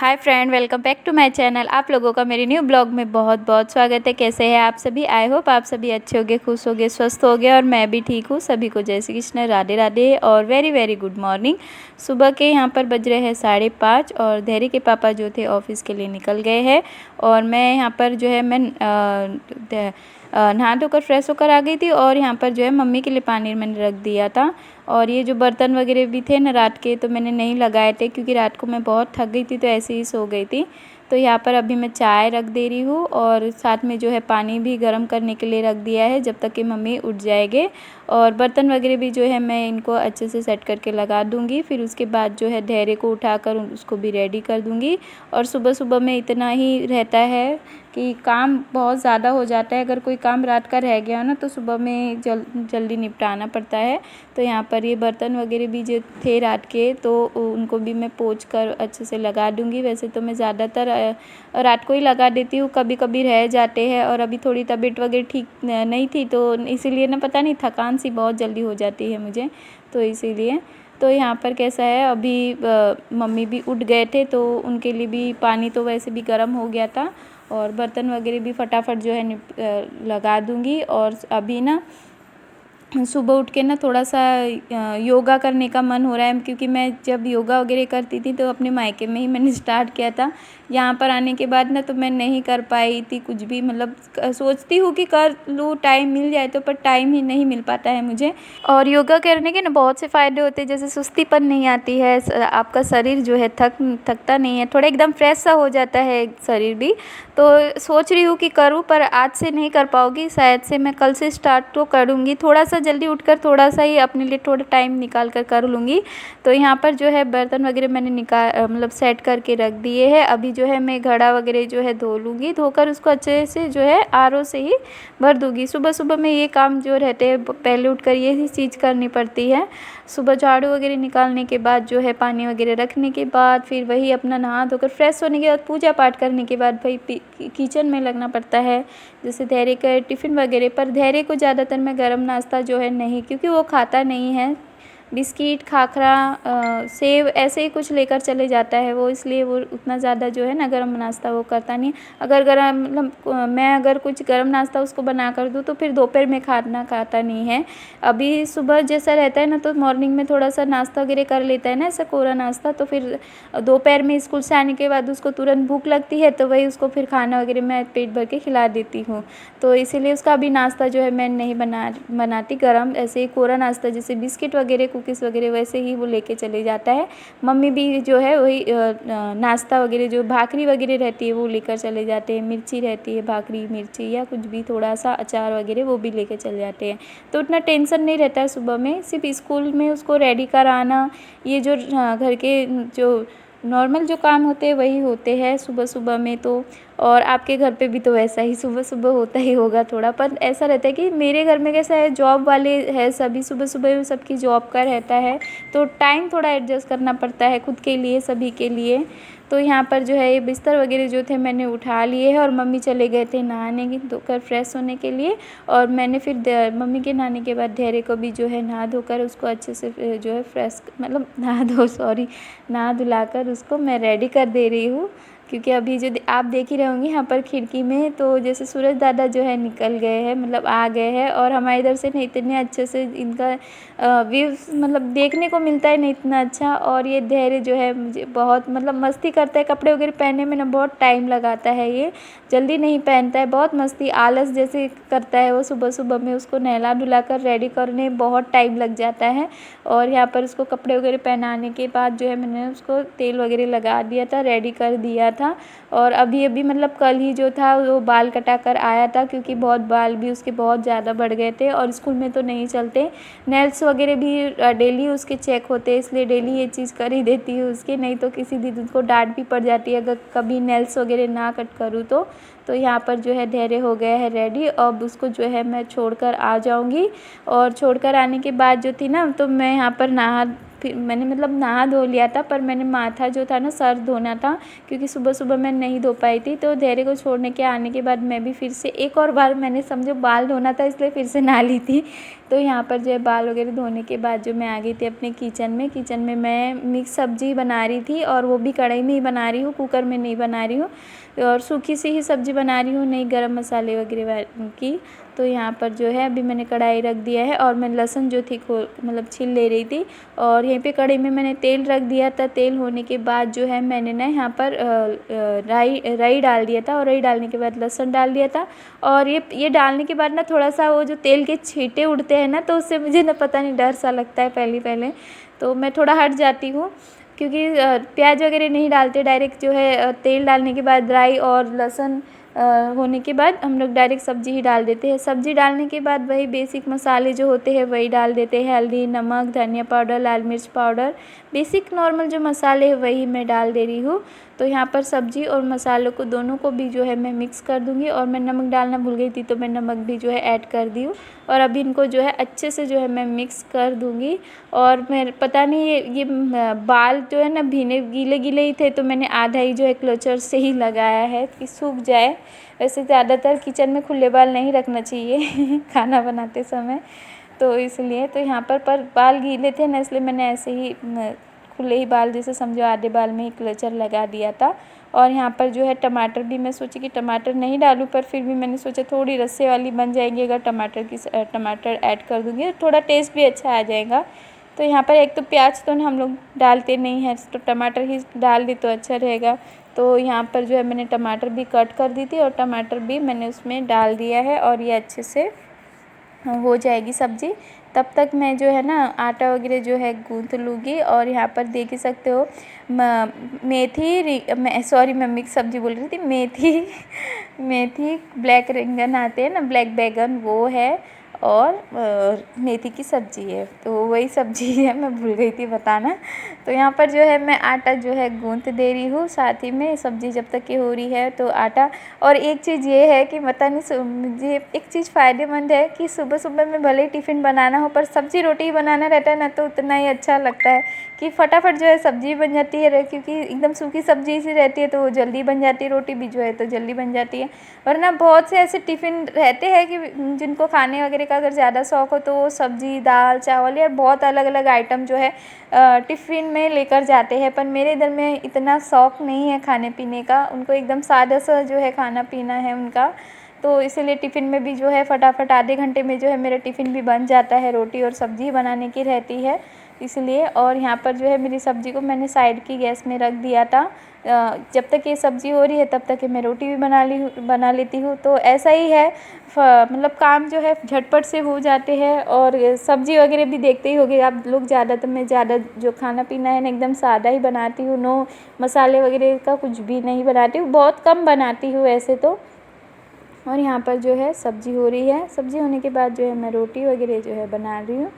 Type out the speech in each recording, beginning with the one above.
Hi friend, welcome back to my channel. आप लोगों का मेरे न्यू ब्लॉग में बहुत बहुत स्वागत है। कैसे हैं आप सभी? आई होप आप सभी अच्छे होंगे, खुश होंगे, स्वस्थ होंगे और मैं भी ठीक हूँ। सभी को जय श्री कृष्ण, राधे राधे और वेरी वेरी गुड मॉर्निंग। सुबह के यहाँ पर बज रहे हैं 5:30 और धैर्य के पापा जो थे ऑफिस के लिए निकल गए हैं और मैं यहाँ पर जो है नहा धोकर फ्रेश होकर आ गई थी और यहाँ पर जो है मम्मी के लिए पानी मैंने रख दिया था। और ये जो बर्तन वगैरह भी थे ना रात के, तो मैंने नहीं लगाए थे क्योंकि रात को मैं बहुत थक गई थी तो ऐसे ही सो गई थी। तो यहाँ पर अभी मैं चाय रख दे रही हूँ और साथ में जो है पानी भी गर्म करने के लिए रख दिया है जब तक कि मम्मी उठ जाएंगे। और बर्तन वगैरह भी जो है मैं इनको अच्छे से सेट करके लगा दूँगी। फिर उसके बाद जो है धैर्य को उठाकर उसको भी रेडी कर दूँगी। और सुबह सुबह में इतना ही रहता है कि काम बहुत ज़्यादा हो जाता है। अगर कोई काम रात का रह गया ना तो सुबह में जल्दी निपटाना पड़ता है। तो यहाँ पर ये बर्तन वगैरह भी जो थे रात के, तो उनको भी मैं पोंछ कर अच्छे से लगा दूँगी। वैसे तो मैं ज़्यादातर रात को ही लगा देती हूँ, कभी कभी रह जाते हैं। और अभी थोड़ी तबीयत वगैरह ठीक नहीं थी तो इसीलिए ना पता नहीं थकान सी बहुत जल्दी हो जाती है मुझे, तो इसीलिए। तो यहाँ पर कैसा है, अभी मम्मी भी उठ गए थे तो उनके लिए भी पानी तो वैसे भी गर्म हो गया था और बर्तन वगैरह भी फटाफट जो है लगा दूँगी। और अभी ना सुबह उठ के ना थोड़ा सा योगा करने का मन हो रहा है क्योंकि मैं जब योगा वगैरह करती थी तो अपने मायके में ही मैंने स्टार्ट किया था। यहाँ पर आने के बाद ना तो मैं नहीं कर पाई थी कुछ भी, मतलब सोचती हूँ कि कर लूँ, टाइम मिल जाए तो, पर टाइम ही नहीं मिल पाता है मुझे। और योगा करने के ना बहुत से फ़ायदे होते हैं, जैसे सुस्तीपन नहीं आती है, आपका शरीर जो है थकता नहीं है, थोड़ा एकदम फ्रेश सा हो जाता है शरीर भी। तो सोच रही हूँ कि करूँ, पर आज से नहीं कर पाऊँगी, शायद से मैं कल से स्टार्ट तो करूँगी। थोड़ा सा जल्दी उठकर थोड़ा सा ही अपने लिए थोड़ा टाइम निकाल कर कर लूँगी। तो यहाँ पर जो है बर्तन वगैरह मैंने मतलब सेट करके रख दिए हैं। अभी जो है मैं घड़ा वगैरह जो है धो लूँगी, धोकर उसको अच्छे से जो है आरओ से ही भर दूँगी। सुबह सुबह में ये काम जो रहते हैं पहले उठकर यही चीज़ करनी पड़ती है। सुबह झाड़ू वगैरह निकालने के बाद जो है पानी वगैरह रखने के बाद फिर वही अपना नहा धोकर फ्रेश होने के बाद पूजा पाठ करने के बाद भाई किचन में लगना पड़ता है। जैसे धैर्य का टिफ़िन वगैरह, पर धैर्य को ज़्यादातर मैं गरम नाश्ता जो है नहीं, क्योंकि वो खाता नहीं है, बिस्किट, खाखरा, सेव ऐसे ही कुछ लेकर चले जाता है वो, इसलिए वो उतना ज़्यादा जो है ना गरम नाश्ता वो करता नहीं। अगर गरम मतलब मैं अगर कुछ गरम नाश्ता उसको बना कर दूँ तो फिर दोपहर में खाना खाता नहीं है। अभी सुबह जैसा रहता है ना तो मॉर्निंग में थोड़ा सा नाश्ता वगैरह कर लेता है ना, ऐसा कोरा नाश्ता, तो फिर दोपहर में स्कूल से आने के बाद उसको तुरंत भूख लगती है तो वही उसको फिर खाना वगैरह मैं पेट भर के खिला देती हूँ। तो इसीलिए उसका अभी नाश्ता जो है मैं नहीं बनाती गरम, ऐसे ही कोरा नाश्ता जैसे बिस्किट वगैरह, कुकीज़ वगैरह वैसे ही वो लेके चले जाता है। मम्मी भी जो है वही नाश्ता वगैरह जो भाकरी वगैरह रहती है वो लेकर चले जाते हैं, मिर्ची रहती है, भाकरी मिर्ची या कुछ भी, थोड़ा सा अचार वगैरह वो भी लेके चले जाते हैं। तो उतना टेंशन नहीं रहता है सुबह में, सिर्फ स्कूल में उसको रेडी कराना, ये जो घर के जो नॉर्मल जो काम होते हैं वही होते हैं सुबह सुबह में। तो और आपके घर पे भी तो वैसा ही सुबह सुबह होता ही होगा थोड़ा, पर ऐसा रहता है कि मेरे घर में कैसा है, जॉब वाले हैं सभी, सुबह सुबह सबकी जॉब का रहता है तो टाइम थोड़ा एडजस्ट करना पड़ता है खुद के लिए, सभी के लिए। तो यहाँ पर जो है ये बिस्तर वगैरह जो थे मैंने उठा लिए हैं और मम्मी चले गए थे नहाने धोकर फ्रेश होने के लिए। और मैंने फिर मम्मी के नहाने के बाद धैर्य को भी जो है नहा धोकर उसको अच्छे से जो है फ्रेश, मतलब नहा धुलाकर उसको मैं रेडी कर दे रही हूँ। क्योंकि अभी जो आप देख ही रहे होंगे यहाँ पर खिड़की में, तो जैसे सूरज दादा जो है निकल गए हैं, मतलब आ गए हैं और हमारे इधर से ना इतने अच्छे से इनका व्यू मतलब देखने को मिलता है ना इतना अच्छा। और ये धैर्य जो है मुझे बहुत मतलब मस्ती करता है, कपड़े वगैरह पहनने में ना बहुत टाइम लगाता है, ये जल्दी नहीं पहनता है, बहुत मस्ती आलस जैसे करता है वो। सुबह सुबह में उसको नहला धुला कर रेडी करने बहुत टाइम लग जाता है। और यहाँ पर उसको कपड़े वगैरह पहनाने के बाद जो है मैंने उसको तेल वगैरह लगा दिया था, रेडी कर दिया था। और अभी अभी मतलब कल ही जो था वो बाल कटा कर आया था, क्योंकि बहुत बाल भी उसके बहुत ज़्यादा बढ़ गए थे और स्कूल में तो नहीं चलते, नेल्स वगैरह भी डेली उसके चेक होते हैं, इसलिए डेली ये चीज़ कर ही देती हूँ उसके, नहीं तो किसी दिन उसको डांट भी पड़ जाती है अगर कभी नेल्स वगैरह ना कट करूँ तो। तो यहाँ पर जो है धैर्य हो गया है रेडी, अब उसको जो है मैं छोड़कर आ जाऊँगी। और छोड़कर आने के बाद जो थी ना तो मैं यहाँ पर फिर मैंने मतलब नहा धो लिया था, पर मैंने माथा जो था ना सर धोना था, क्योंकि सुबह सुबह मैं नहीं धो पाई थी। तो धैर्य को छोड़ने के आने के बाद मैं भी फिर से एक और बार मैंने समझो बाल धोना था, इसलिए फिर से नहा ली थी। तो यहाँ पर जो है बाल वगैरह धोने के बाद जो मैं आ गई थी अपने किचन में मैं मिक्स सब्ज़ी बना रही थी, और वो भी कढ़ाई में ही बना रही हूँ, कुकर में नहीं बना रही हूँ, और सूखी सी ही सब्ज़ी बना रही हूँ, नहीं गरम मसाले वगैरह की। तो यहाँ पर जो है अभी मैंने कढ़ाई रख दिया है, और मैं लहसुन जो थी मतलब छील ले रही थी, और यहीं पे कढ़ाई में मैंने तेल रख दिया था। तेल होने के बाद जो है मैंने ना यहाँ पर राई डाल दिया था, और राई डालने के बाद लहसुन डाल दिया था। और ये डालने के बाद ना थोड़ा सा वो जो तेल के छींटे उड़ते हैं ना, तो उससे मुझे ना पता नहीं डर सा लगता है पहले तो मैं थोड़ा हट जाती हूँ, क्योंकि प्याज वगैरह नहीं डालते, डायरेक्ट जो है तेल डालने के बाद राई और लहसुन होने के बाद हम लोग डायरेक्ट सब्ज़ी ही डाल देते हैं। सब्ज़ी डालने के बाद वही बेसिक मसाले जो होते हैं वही डाल देते हैं, हल्दी, नमक, धनिया पाउडर, लाल मिर्च पाउडर, बेसिक नॉर्मल जो मसाले हैं वही मैं डाल दे रही हूँ। तो यहाँ पर सब्ज़ी और मसालों को दोनों को भी जो है मैं मिक्स कर दूँगी, और मैं नमक डालना भूल गई थी तो मैं नमक भी जो है ऐड कर दी हूँ। और अभी इनको जो है अच्छे से जो है मैं मिक्स कर दूँगी। और मैं पता नहीं ये बाल जो है ना भीने गीले ही थे, तो मैंने आधा ही जो है क्लचर से ही लगाया है कि सूख जाए। वैसे ज़्यादातर किचन में खुले बाल नहीं रखना चाहिए खाना बनाते समय, तो इसलिए तो यहाँ पर बाल गीले थे ना, इसलिए मैंने ऐसे ही खुले ही बाल जैसे समझो आधे बाल में ही क्लचर लगा दिया था। और यहाँ पर जो है टमाटर भी मैं सोची कि टमाटर नहीं डालूँ, पर फिर भी मैंने सोचा थोड़ी रस्से वाली बन जाएगी अगर टमाटर ऐड कर दूँगी, और थोड़ा टेस्ट भी अच्छा आ जाएगा। तो यहाँ पर एक तो प्याज तो हम लोग डालते नहीं हैं, तो टमाटर ही डाल दी तो अच्छा रहेगा। तो यहाँ पर जो है मैंने टमाटर भी कट कर दी थी, और टमाटर भी मैंने उसमें डाल दिया है, और ये अच्छे से हो जाएगी सब्ज़ी। तब तक मैं जो है ना आटा वगैरह जो है गूँथ लूँगी। और यहाँ पर देख ही सकते हो मैं मिक्स सब्ज़ी बोल रही थी, मेथी ब्लैक रिंगन आते हैं ना, ब्लैक बैगन, वो है, और मेथी की सब्ज़ी है, तो वही सब्ज़ी है, मैं भूल गई थी बताना। तो यहाँ पर जो है मैं आटा जो है गूँथ दे रही हूँ, साथ ही में सब्ज़ी जब तक की हो रही है तो आटा। और एक चीज़ ये है कि पता नहीं मुझे एक चीज़ फ़ायदेमंद है कि सुबह सुबह में भले ही टिफ़िन बनाना हो, पर सब्ज़ी रोटी ही बनाना रहता है ना, तो उतना ही अच्छा लगता है कि फटाफट जो है सब्ज़ी बन जाती है, क्योंकि एकदम सूखी सब्ज़ी सी रहती है तो वो जल्दी बन जाती है, रोटी भी जो है तो जल्दी बन जाती है। वरना बहुत से ऐसे टिफ़िन रहते हैं कि जिनको खाने वगैरह का अगर ज़्यादा शौक़ हो तो वो सब्ज़ी, दाल, चावल या बहुत अलग अलग आइटम जो है टिफ़िन में लेकर जाते हैं। पर मेरे इधर में इतना शौक़ नहीं है खाने पीने का, उनको एकदम सादा सा जो है खाना पीना है उनका, तो इसीलिए टिफ़िन में भी जो है फटाफट आधे घंटे में जो है मेरा टिफ़िन भी बन जाता है, रोटी और सब्ज़ी बनाने की रहती है इसलिए। और यहाँ पर जो है मेरी सब्ज़ी को मैंने साइड की गैस में रख दिया था, जब तक ये सब्ज़ी हो रही है तब तक मैं रोटी भी बना लेती हूँ। तो ऐसा ही है, मतलब काम जो है झटपट से हो जाते हैं। और सब्ज़ी वगैरह भी देखते ही होगे आप लोग, मैं ज़्यादा जो खाना पीना है ना एकदम सादा ही बनाती हूँ, नो मसाले वगैरह का कुछ भी नहीं बनाती हूँ, बहुत कम बनाती हूँ ऐसे तो। और यहाँ पर जो है सब्ज़ी हो रही है, सब्ज़ी होने के बाद जो है मैं रोटी वगैरह जो है बना रही हूँ।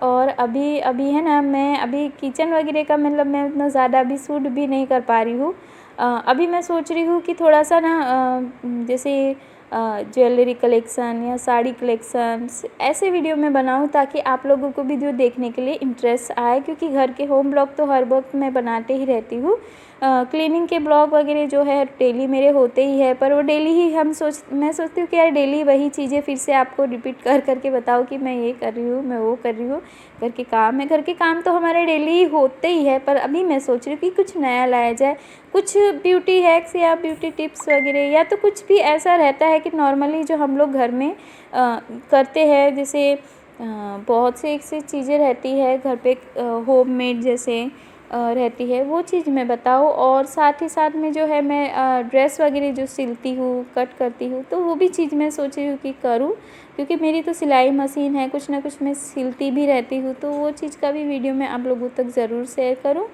और अभी है ना, मैं अभी किचन वगैरह का मतलब मैं उतना ज़्यादा अभी शूट भी नहीं कर पा रही हूँ। अभी मैं सोच रही हूँ कि थोड़ा सा ना जैसे ज्वेलरी कलेक्शन या साड़ी कलेक्शंस ऐसे वीडियो मैं बनाऊँ, ताकि आप लोगों को भी जो देखने के लिए इंटरेस्ट आए, क्योंकि घर के होम ब्लॉग तो हर वक्त मैं बनाते ही रहती हूँ। क्लीनिंग के ब्लॉग वगैरह जो है डेली मेरे होते ही है, पर वो डेली ही मैं सोचती हूँ कि यार डेली वही चीज़ें फिर से आपको रिपीट करके बताओ कि मैं ये कर रही हूँ, मैं वो कर रही हूँ। घर के काम तो हमारे डेली होते ही है, पर अभी मैं सोच रही हूँ कि कुछ नया लाया जाए, कुछ ब्यूटी हैक्स या ब्यूटी टिप्स वगैरह, या तो कुछ भी ऐसा रहता है कि नॉर्मली जो हम लोग घर में करते हैं, जैसे बहुत सी ऐसी चीज़ें रहती है घर पे होममेड जैसे रहती है, वो चीज़ मैं बताऊँ। और साथ ही साथ में जो है मैं ड्रेस वगैरह जो सिलती हूँ, कट करती हूँ, तो वो भी चीज़ मैं सोच रही हूँ कि करूँ, क्योंकि मेरी तो सिलाई मशीन है, कुछ ना कुछ मैं सिलती भी रहती हूँ, तो वो चीज़ का भी वीडियो मैं आप लोगों तक ज़रूर शेयर करूँ।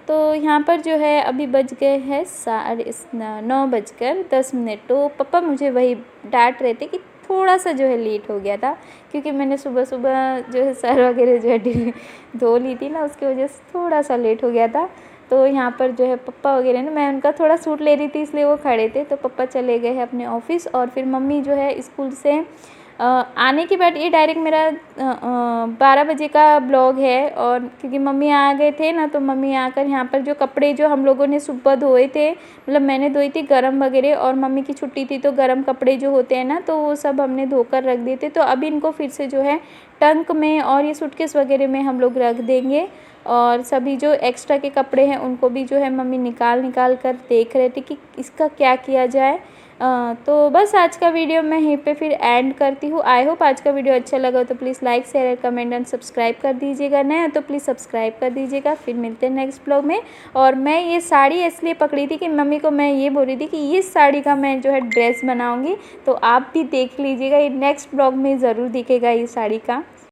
तो यहाँ पर जो है अभी बज गए हैं 9:10। तो पापा मुझे वही डांट रहे थे कि थोड़ा सा जो है लेट हो गया था, क्योंकि मैंने सुबह सुबह जो है सर वगैरह जो है धो ली थी ना, उसकी वजह से थोड़ा सा लेट हो गया था। तो यहाँ पर जो है पप्पा वगैरह ना, मैं उनका थोड़ा सूट ले रही थी इसलिए वो खड़े थे, तो पप्पा चले गए हैं अपने ऑफिस। और फिर मम्मी जो है स्कूल से आने के बाद ये डायरेक्ट मेरा 12 बजे का ब्लॉग है। और क्योंकि मम्मी आ गए थे ना, तो मम्मी आकर यहाँ पर जो कपड़े जो हम लोगों ने सुबह धोए थे, मतलब मैंने धोई थी गरम वगैरह, और मम्मी की छुट्टी थी तो गरम कपड़े जो होते हैं ना, तो वो सब हमने धोकर रख दिए थे। तो अभी इनको फिर से जो है टंक में और ये सूटकेस वगैरह में हम लोग रख देंगे। और सभी जो एक्स्ट्रा के कपड़े हैं उनको भी जो है मम्मी निकाल कर देख रहे थे कि इसका क्या किया जाए। तो बस आज का वीडियो मैं यहीं पे फिर एंड करती हूँ। आई होप आज का वीडियो अच्छा लगा हो तो please like share comment and subscribe कर दीजिएगा। नए तो प्लीज़ सब्सक्राइब कर दीजिएगा। फिर मिलते हैं नेक्स्ट ब्लॉग में। और मैं ये साड़ी इसलिए पकड़ी थी कि मम्मी को मैं ये बोल रही थी कि इस साड़ी का मैं जो है ड्रेस बनाऊँगी, तो आप भी देख लीजिएगा, ये नेक्स्ट ब्लॉग में ज़रूर दिखेगा ये साड़ी का।